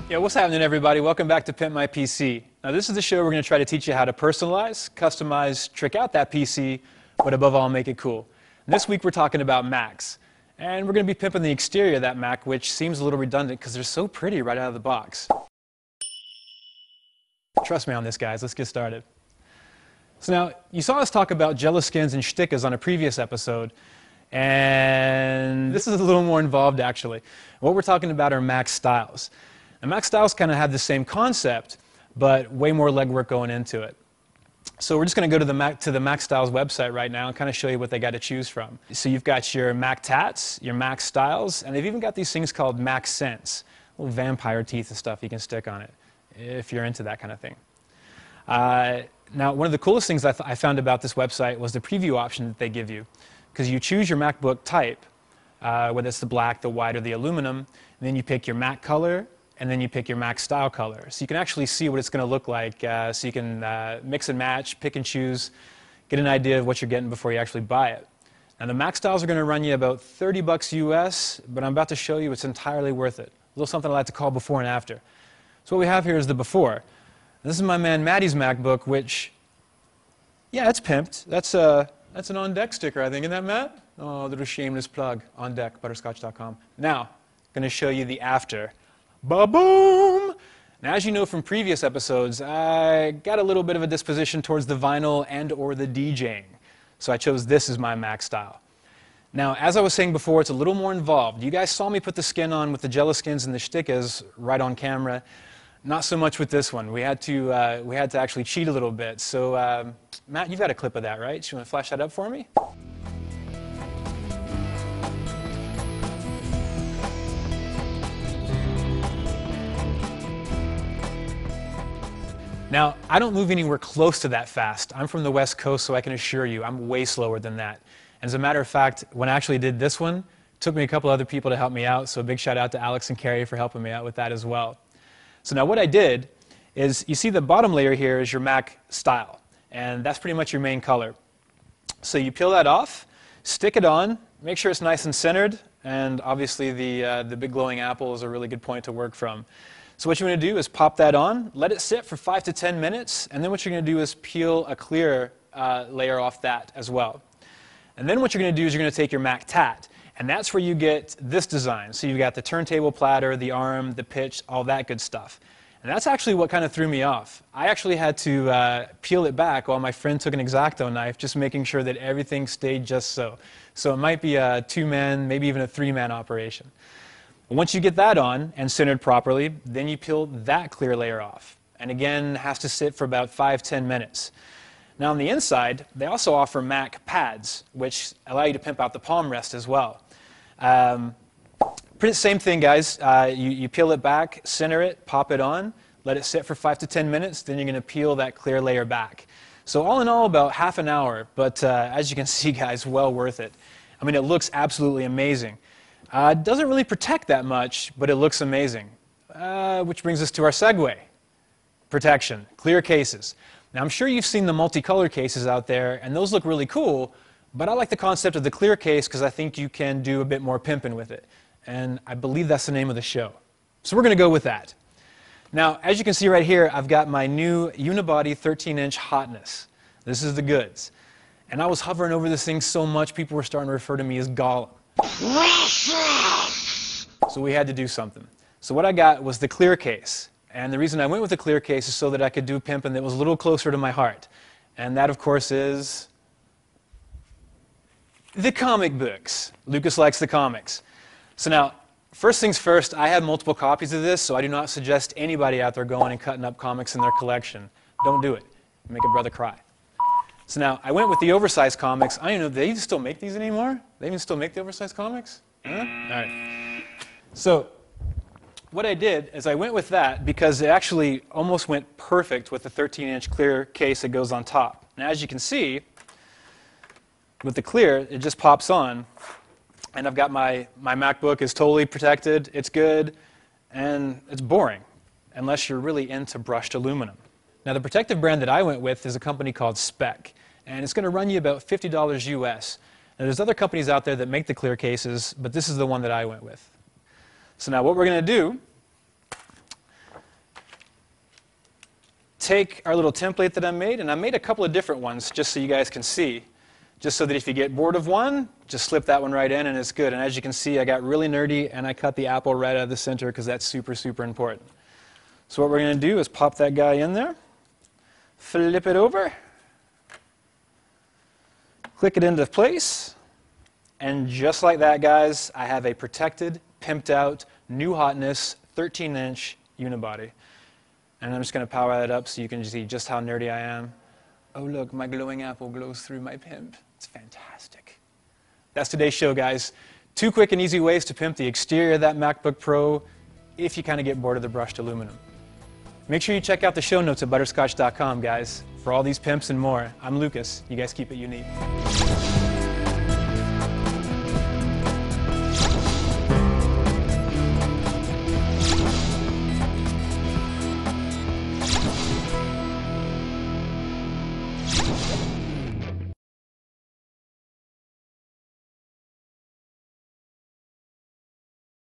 Yeah, what's happening, everybody? Welcome back to Pimp My PC. Now, this is the show we're going to try to teach you how to personalize, customize, trick out that PC, but above all, make it cool. And this week, we're talking about Macs. And we're going to be pimping the exterior of that Mac, which seems a little redundant because they're so pretty right out of the box. Trust me on this, guys. Let's get started. So now, you saw us talk about jello skins and shtickers on a previous episode. And this is a little more involved, actually. What we're talking about are Mac styles. And Mac styles kind of have the same concept, but way more legwork going into it. So we're just going to go to the Mac Styles website right now and kind of show you what they got to choose from. So you've got your MacTatts, your Mac Styles, and they've even got these things called Mac Scents, little vampire teeth and stuff you can stick on it, if you're into that kind of thing. Now, one of the coolest things I found about this website was the preview option that they give you, because you choose your MacBook type, whether it's the black, the white, or the aluminum, and then you pick your Mac color, and then you pick your Mac style color. So you can actually see what it's going to look like, so you can mix and match, pick and choose, get an idea of what you're getting before you actually buy it. Now the Mac styles are going to run you about 30 bucks US, but I'm about to show you it's entirely worth it. A little something I like to call before and after. So what we have here is the before. This is my man Maddie's MacBook, which, yeah, it's pimped. That's an On Deck sticker, I think. Isn't that, Matt? Oh, little shameless plug. On Deck, butterscotch.com. Now, I'm going to show you the after. Ba-boom! Now, as you know from previous episodes, I got a little bit of a disposition towards the vinyl and or the DJing. So I chose this as my Mac style. Now, as I was saying before, it's a little more involved. You guys saw me put the skin on with the jello skins and the shtickers right on camera. Not so much with this one. We had to actually cheat a little bit. So, Matt, you've got a clip of that, right? You want to flash that up for me? Now, I don't move anywhere close to that fast. I'm from the West Coast, so I can assure you I'm way slower than that. As a matter of fact, when I actually did this one, it took me a couple other people to help me out, so a big shout out to Alex and Carrie for helping me out with that as well. So now what I did is, you see the bottom layer here is your Mac style, and that's pretty much your main color. So you peel that off, stick it on, make sure it's nice and centered, and obviously the big glowing apple is a really good point to work from. So what you're going to do is pop that on, let it sit for 5 to 10 minutes, and then what you're going to do is peel a clear layer off that as well. And then what you're going to do is you're going to take your MacTat, and that's where you get this design. So you've got the turntable platter, the arm, the pitch, all that good stuff. And that's actually what kind of threw me off. I actually had to peel it back while my friend took an X-Acto knife, just making sure that everything stayed just so. So it might be a 2-man, maybe even a 3-man operation. Once you get that on and centered properly, then you peel that clear layer off. And again, it has to sit for about 5–10 minutes. Now on the inside, they also offer Mac pads, which allow you to pimp out the palm rest as well. Same thing, guys. You peel it back, center it, pop it on, let it sit for 5 to 10 minutes, then you're going to peel that clear layer back. So all in all, about half an hour, but as you can see, guys, well worth it. I mean, it looks absolutely amazing. It doesn't really protect that much, but it looks amazing. Which brings us to our segue. Protection, clear cases. Now, I'm sure you've seen the multicolored cases out there, and those look really cool, but I like the concept of the clear case because I think you can do a bit more pimping with it. And I believe that's the name of the show. So we're going to go with that. Now, as you can see right here, I've got my new unibody 13-inch hotness. This is the goods. And I was hovering over this thing so much, people were starting to refer to me as Gollum. So we had to do something. So what I got was the clear case. And the reason I went with the clear case is so that I could do pimping that was a little closer to my heart. And that, of course, is the comic books. Lucas likes the comics. So now, first things first, I have multiple copies of this, so I do not suggest anybody out there going and cutting up comics in their collection. Don't do it. Make a brother cry. So now, I went with the oversized comics. I don't even know, do they even still make these anymore? They even still make the oversized comics? Huh? All right. So what I did is I went with that because it actually almost went perfect with the 13-inch clear case that goes on top. Now, as you can see, with the clear, it just pops on. And I've got my MacBook is totally protected, it's good, and it's boring, unless you're really into brushed aluminum. Now the protective brand that I went with is a company called Spec, and it's going to run you about $50 US. Now there's other companies out there that make the clear cases, but this is the one that I went with. So now what we're going to do take our little template that I made, and I made a couple of different ones just so you guys can see. Just so that if you get bored of one, just slip that one right in and it's good. And as you can see, I got really nerdy and I cut the apple right out of the center because that's super, super important. So what we're going to do is pop that guy in there, flip it over, click it into place, and just like that, guys, I have a protected, pimped out, new hotness, 13-inch unibody. And I'm just going to power that up so you can see just how nerdy I am. Oh look, my glowing apple glows through my pimp. It's fantastic. That's today's show, guys. 2 quick and easy ways to pimp the exterior of that MacBook Pro if you kind of get bored of the brushed aluminum. Make sure you check out the show notes at butterscotch.com, guys. For all these pimps and more, I'm Lucas. You guys keep it unique.